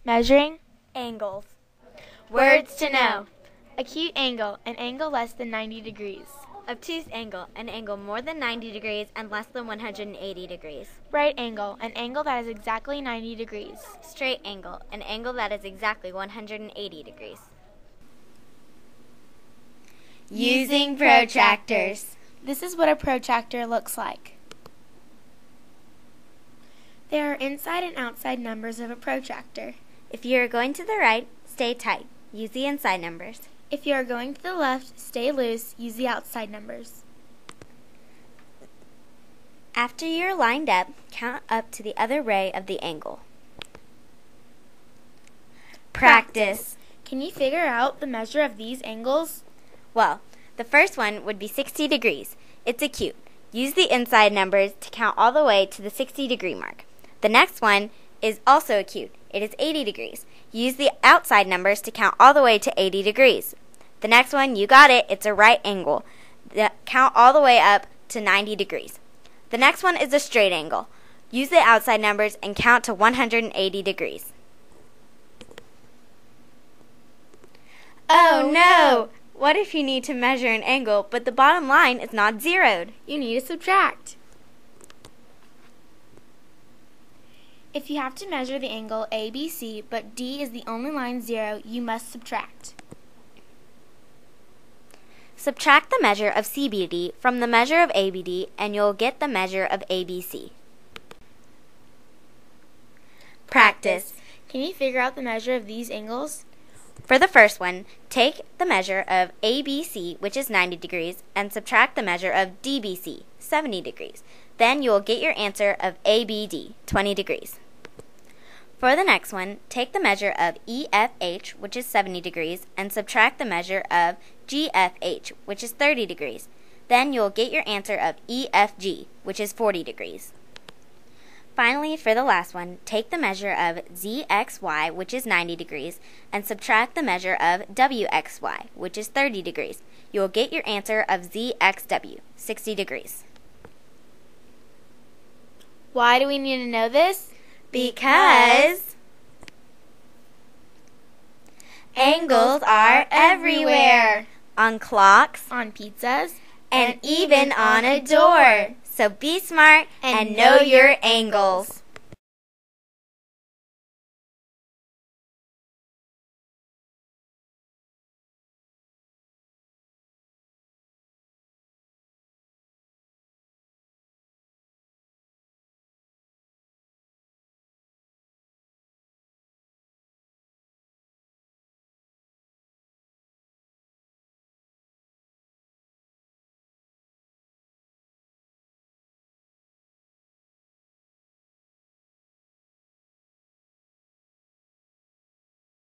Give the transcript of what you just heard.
Measuring. Angles. Words to know. Acute angle, an angle less than 90 degrees. Obtuse angle, an angle more than 90 degrees and less than 180 degrees. Right angle, an angle that is exactly 90 degrees. Straight angle, an angle that is exactly 180 degrees. Using protractors. This is what a protractor looks like. There are inside and outside numbers of a protractor. If you are going to the right, stay tight. Use the inside numbers. If you are going to the left, stay loose. Use the outside numbers. After you are lined up, count up to the other ray of the angle. Practice. Can you figure out the measure of these angles? Well, the first one would be 60 degrees. It's acute. Use the inside numbers to count all the way to the 60-degree mark. The next one is also acute. It is 80 degrees. Use the outside numbers to count all the way to 80 degrees. The next one, you got it, it's a right angle. Count all the way up to 90 degrees. The next one is a straight angle. Use the outside numbers and count to 180 degrees. Oh no! What if you need to measure an angle, but the bottom line is not zeroed? You need to subtract. If you have to measure the angle ABC, but D is the only line 0, you must subtract. Subtract the measure of CBD from the measure of ABD, and you'll get the measure of ABC. Practice. Can you figure out the measure of these angles? For the first one, take the measure of ABC, which is 90 degrees, and subtract the measure of DBC, 70 degrees. Then you will get your answer of ABD, 20 degrees. For the next one, take the measure of EFH, which is 70 degrees, and subtract the measure of GFH, which is 30 degrees. Then you will get your answer of EFG, which is 40 degrees. Finally, for the last one, take the measure of ZXY, which is 90 degrees, and subtract the measure of WXY, which is 30 degrees. You will get your answer of ZXW, 60 degrees. Why do we need to know this? Because angles are everywhere. On clocks, On pizzas, and even on a door. So be smart and know your angles.